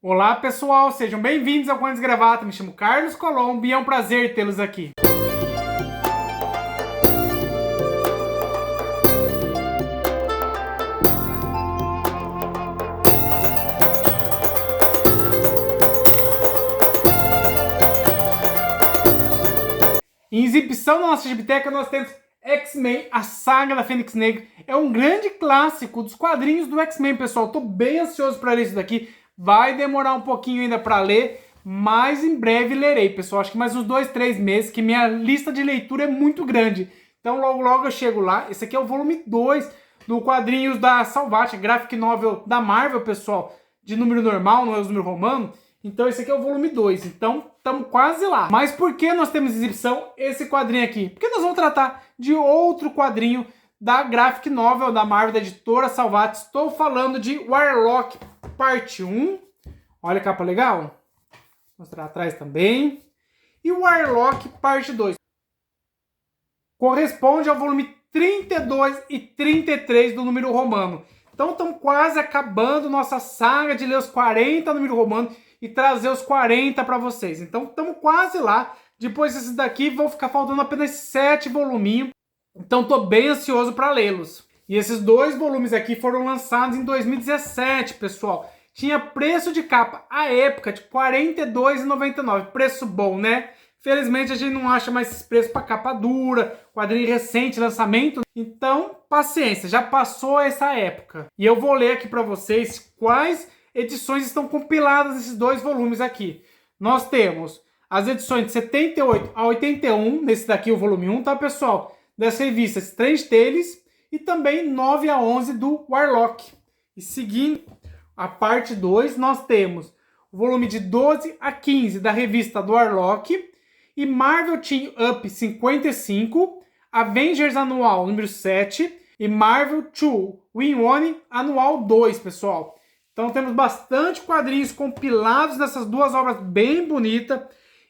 Olá pessoal, sejam bem-vindos ao Contos Gravata. Me chamo Carlos Colombo e é um prazer tê-los aqui. Em exibição na nossa Gibiteca nós temos X-Men, a Saga da Fênix Negra. É um grande clássico dos quadrinhos do X-Men, pessoal. Tô bem ansioso para ler isso daqui. Vai demorar um pouquinho ainda para ler, mas em breve lerei, pessoal. Acho que mais uns 2, 3 meses, que minha lista de leitura é muito grande. Então logo eu chego lá. Esse aqui é o volume 2 do quadrinhos da Salvat, graphic novel da Marvel, pessoal. De número normal, não é os número romano. Então esse aqui é o volume 2, então estamos quase lá. Mas por que nós temos exibição esse quadrinho aqui? Porque nós vamos tratar de outro quadrinho da graphic novel da Marvel, da editora Salvat. Estou falando de Warlock parte 1. Olha a capa legal. Vou mostrar atrás também. E Warlock parte 2. Corresponde ao volume 32 e 33 do número romano. Então estamos quase acabando nossa saga de ler os 40 número romano e trazer os 40 para vocês. Então estamos quase lá. Depois desses daqui vão ficar faltando apenas 7 voluminhos. Então estou bem ansioso para lê-los. E esses 2 volumes aqui foram lançados em 2017, pessoal. Tinha preço de capa à época de R$ 42,99. Preço bom, né? Felizmente a gente não acha mais esses preços para capa dura, quadrinho recente, lançamento. Então, paciência, já passou essa época. E eu vou ler aqui para vocês quais edições estão compiladas nesses 2 volumes aqui. Nós temos as edições de 78 a 81, nesse daqui o volume 1, tá, pessoal? Das revistas Strange Tales e também 9 a 11 do Warlock. E seguindo a parte 2, nós temos o volume de 12 a 15 da revista do Warlock e Marvel Team Up 55, Avengers Anual número 7 e Marvel 2 Win One Anual 2, pessoal. Então temos bastante quadrinhos compilados nessas 2 obras bem bonitas.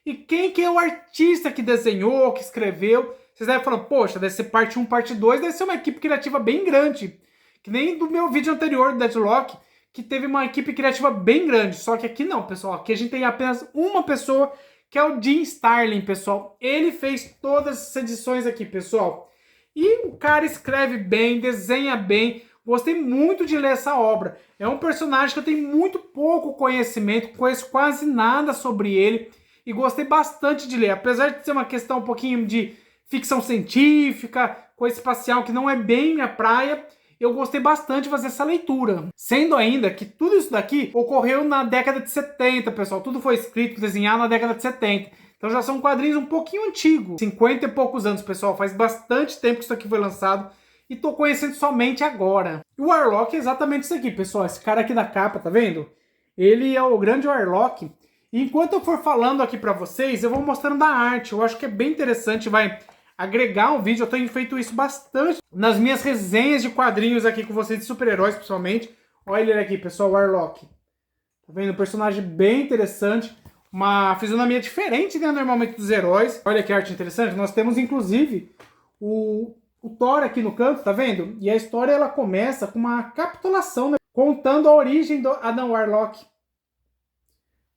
E quem que é o artista que desenhou, que escreveu? Vocês devem falar, poxa, deve ser parte 1, parte 2, deve ser uma equipe criativa bem grande. Que nem do meu vídeo anterior do Deadlock, que teve uma equipe criativa bem grande. Só que aqui não, pessoal. Aqui a gente tem apenas uma pessoa, que é o Jim Starlin, pessoal. Ele fez todas essas edições aqui, pessoal. E o cara escreve bem, desenha bem. Gostei muito de ler essa obra. É um personagem que eu tenho muito pouco conhecimento, conheço quase nada sobre ele. E gostei bastante de ler. Apesar de ser uma questão um pouquinho de ficção científica, coisa espacial, que não é bem minha praia, eu gostei bastante de fazer essa leitura. Sendo ainda que tudo isso daqui ocorreu na década de 70, pessoal. Tudo foi escrito, desenhado na década de 70. Então já são quadrinhos um pouquinho antigos. 50 e poucos anos, pessoal. Faz bastante tempo que isso aqui foi lançado. E tô conhecendo somente agora. E o Warlock é exatamente isso aqui, pessoal. Esse cara aqui da capa, tá vendo? Ele é o grande Warlock. E enquanto eu for falando aqui pra vocês, eu vou mostrando a arte. Eu acho que é bem interessante, vai agregar um vídeo. Eu tenho feito isso bastante nas minhas resenhas de quadrinhos aqui com vocês, de super-heróis, principalmente. Olha ele aqui, pessoal, o Warlock. Tá vendo? Um personagem bem interessante. Uma fisionomia diferente, né, normalmente dos heróis. Olha que arte interessante. Nós temos, inclusive, o Thor aqui no canto, tá vendo? E a história, ela começa com uma capitulação, né, contando a origem do Adam Warlock.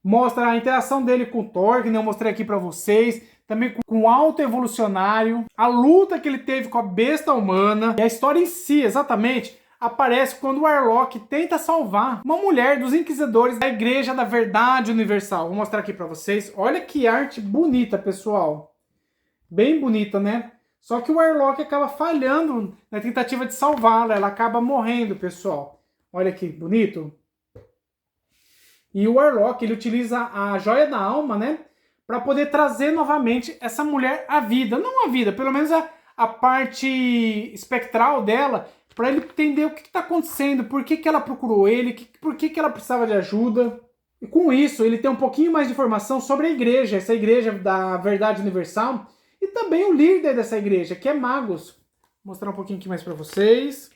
Mostra a interação dele com o Thor, que eu mostrei aqui pra vocês. Também com o Alto Evolucionário. A luta que ele teve com a besta humana. E a história em si, exatamente, aparece quando o Warlock tenta salvar uma mulher dos inquisidores da Igreja da Verdade Universal. Vou mostrar aqui pra vocês. Olha que arte bonita, pessoal. Bem bonita, né? Só que o Warlock acaba falhando na tentativa de salvá-la. Ela acaba morrendo, pessoal. Olha que bonito. E o Warlock, ele utiliza a joia da alma, né? Para poder trazer novamente essa mulher à vida. Não à vida, pelo menos a parte espectral dela, para ele entender o que está acontecendo, por que ela procurou ele, por que ela precisava de ajuda. E com isso, ele tem um pouquinho mais de informação sobre a igreja, essa igreja da Verdade Universal, e também o líder dessa igreja, que é Magus. Vou mostrar um pouquinho aqui mais para vocês.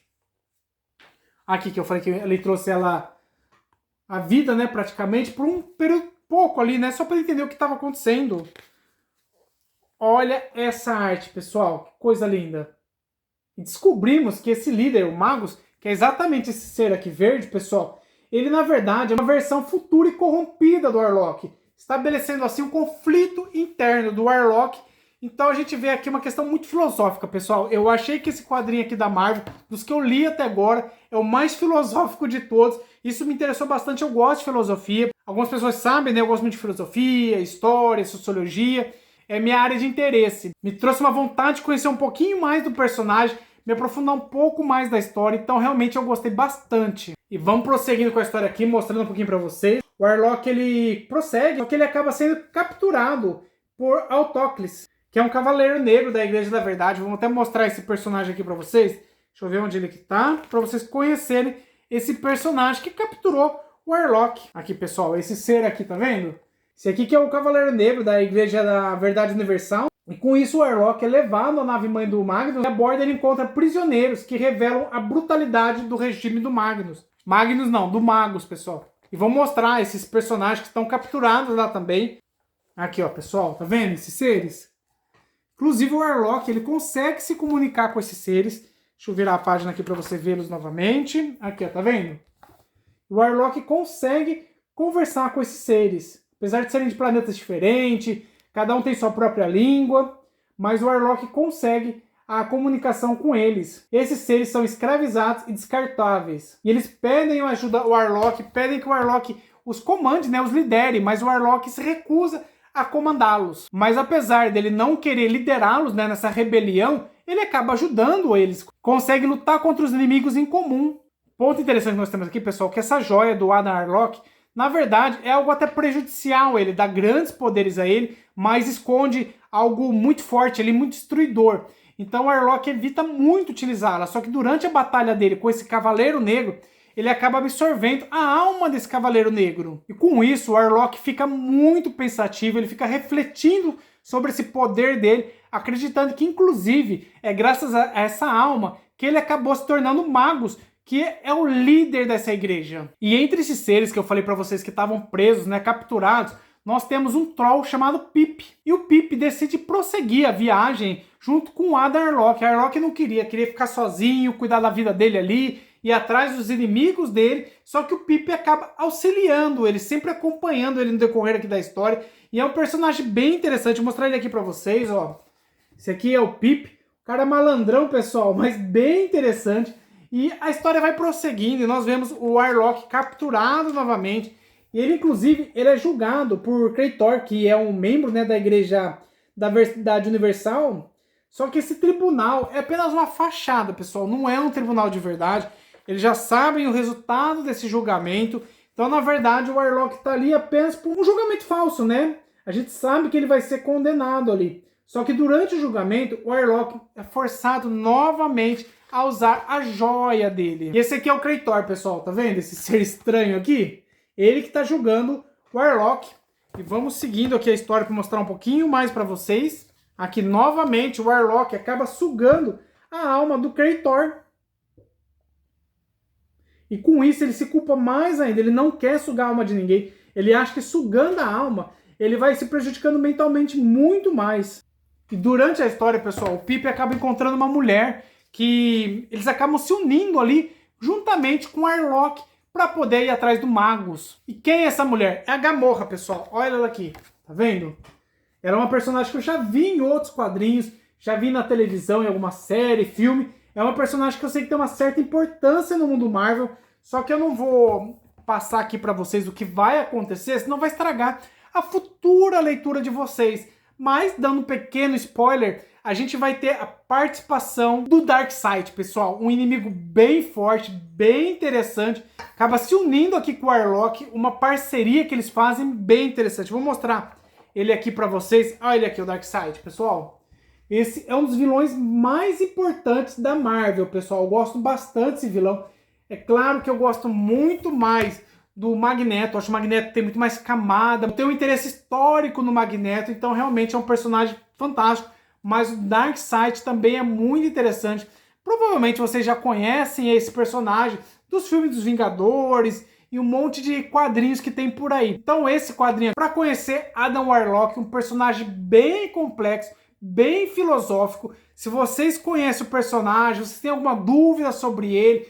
Aqui que eu falei que ele trouxe ela a vida, né, praticamente, por um período pouco ali, né, só para entender o que estava acontecendo. Olha essa arte, pessoal, que coisa linda. E descobrimos que esse líder, o Magus, que é exatamente esse ser aqui verde, pessoal, ele na verdade é uma versão futura e corrompida do Warlock, estabelecendo assim um conflito interno do Warlock. Então a gente vê aqui uma questão muito filosófica, pessoal. Eu achei que esse quadrinho aqui da Marvel, dos que eu li até agora, é o mais filosófico de todos. Isso me interessou bastante, eu gosto de filosofia. Algumas pessoas sabem, né? Eu gosto muito de filosofia, história, sociologia. É minha área de interesse. Me trouxe uma vontade de conhecer um pouquinho mais do personagem, me aprofundar um pouco mais da história. Então realmente eu gostei bastante. E vamos prosseguindo com a história aqui, mostrando um pouquinho pra vocês. O Warlock, ele prossegue, só que ele acaba sendo capturado por Autóclis, que é um cavaleiro negro da Igreja da Verdade. Vamos até mostrar esse personagem aqui pra vocês. Deixa eu ver onde ele tá, pra vocês conhecerem esse personagem que capturou o Warlock. Aqui, pessoal, esse ser aqui, tá vendo? Esse aqui que é o cavaleiro negro da Igreja da Verdade Universal. E com isso o Warlock é levado à nave-mãe do Magnus. E a bordo ele encontra prisioneiros que revelam a brutalidade do regime do Magnus. Magnus não, do Magus, pessoal. E vou mostrar esses personagens que estão capturados lá também. Aqui, ó, pessoal, tá vendo esses seres? Inclusive o Warlock, ele consegue se comunicar com esses seres. Deixa eu virar a página aqui para você vê-los novamente. Aqui, ó, tá vendo? O Warlock consegue conversar com esses seres. Apesar de serem de planetas diferentes, cada um tem sua própria língua, mas o Warlock consegue a comunicação com eles. Esses seres são escravizados e descartáveis. E eles pedem ajuda ao Warlock, pedem que o Warlock os comande, né, os lidere, mas o Warlock se recusa a comandá-los. Mas apesar dele não querer liderá-los, né, nessa rebelião, ele acaba ajudando eles. Consegue lutar contra os inimigos em comum. Ponto interessante que nós temos aqui, pessoal, que essa joia do Adam Warlock, na verdade, é algo até prejudicial a ele, dá grandes poderes a ele, mas esconde algo muito forte ali, muito destruidor. Então o Warlock evita muito utilizá-la, só que durante a batalha dele com esse Cavaleiro Negro, ele acaba absorvendo a alma desse Cavaleiro Negro. E com isso, o Warlock fica muito pensativo, ele fica refletindo sobre esse poder dele, acreditando que, inclusive, é graças a essa alma que ele acabou se tornando Magus, que é o líder dessa igreja. E entre esses seres que eu falei para vocês que estavam presos, né, capturados, nós temos um troll chamado Pip. E o Pip decide prosseguir a viagem junto com o Adam Warlock. A Warlock não queria ficar sozinho, cuidar da vida dele ali, ir atrás dos inimigos dele, só que o Pip acaba auxiliando ele, sempre acompanhando ele no decorrer aqui da história. E é um personagem bem interessante, vou mostrar ele aqui para vocês, ó. Esse aqui é o Pip, o cara é malandrão, pessoal, mas bem interessante. E a história vai prosseguindo e nós vemos o Warlock capturado novamente. E ele, inclusive, ele é julgado por Krator, que é um membro, né, da Igreja da Verdade Universal. Só que esse tribunal é apenas uma fachada, pessoal. Não é um tribunal de verdade. Eles já sabem o resultado desse julgamento. Então, na verdade, o Warlock está ali apenas por um julgamento falso, né? A gente sabe que ele vai ser condenado ali. Só que durante o julgamento, o Warlock é forçado novamente a usar a joia dele. E esse aqui é o Krator, pessoal, tá vendo? Esse ser estranho aqui. Ele que tá julgando o Warlock. E vamos seguindo aqui a história para mostrar um pouquinho mais para vocês. Aqui, novamente, o Warlock acaba sugando a alma do Krator. E com isso ele se culpa mais ainda. Ele não quer sugar a alma de ninguém. Ele acha que sugando a alma, ele vai se prejudicando mentalmente muito mais. E durante a história, pessoal, o Pip acaba encontrando uma mulher que eles acabam se unindo ali juntamente com o Warlock para poder ir atrás do Magus. E quem é essa mulher? É a Gamorra, pessoal. Olha ela aqui, tá vendo? Ela é uma personagem que eu já vi em outros quadrinhos, já vi na televisão, em alguma série, filme. É uma personagem que eu sei que tem uma certa importância no mundo Marvel, só que eu não vou passar aqui para vocês o que vai acontecer, senão vai estragar a futura leitura de vocês. Mas, dando um pequeno spoiler, a gente vai ter a participação do Darkseid, pessoal. Um inimigo bem forte, bem interessante. Acaba se unindo aqui com o Warlock, uma parceria que eles fazem bem interessante. Vou mostrar ele aqui pra vocês. Olha ele aqui, o Darkseid, pessoal. Esse é um dos vilões mais importantes da Marvel, pessoal. Eu gosto bastante desse vilão. É claro que eu gosto muito mais do Magneto. Eu acho que o Magneto tem muito mais camada. Eu tenho um interesse histórico no Magneto, então realmente é um personagem fantástico. Mas o Darkseid também é muito interessante. Provavelmente vocês já conhecem esse personagem dos filmes dos Vingadores e um monte de quadrinhos que tem por aí. Então esse quadrinho, para conhecer Adam Warlock, um personagem bem complexo, bem filosófico. Se vocês conhecem o personagem, vocês têm alguma dúvida sobre ele,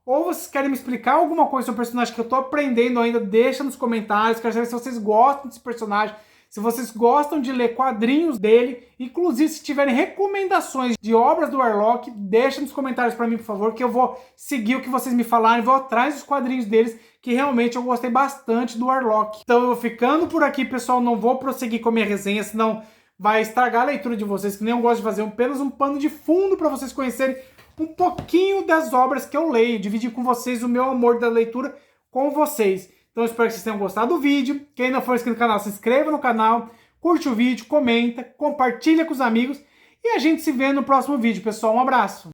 ou vocês querem me explicar alguma coisa sobre o personagem que eu tô aprendendo ainda, deixa nos comentários. Quero saber se vocês gostam desse personagem, se vocês gostam de ler quadrinhos dele, inclusive se tiverem recomendações de obras do Warlock, deixa nos comentários para mim, por favor, que eu vou seguir o que vocês me falarem, vou atrás dos quadrinhos deles, que realmente eu gostei bastante do Warlock. Então eu vou ficando por aqui, pessoal, não vou prosseguir com a minha resenha, senão vai estragar a leitura de vocês, que nem eu gosto de fazer apenas um pano de fundo para vocês conhecerem um pouquinho das obras que eu leio, dividir com vocês o meu amor da leitura com vocês. Então eu espero que vocês tenham gostado do vídeo. Quem não for inscrito no canal, se inscreva no canal, curte o vídeo, comenta, compartilha com os amigos e a gente se vê no próximo vídeo, pessoal. Um abraço!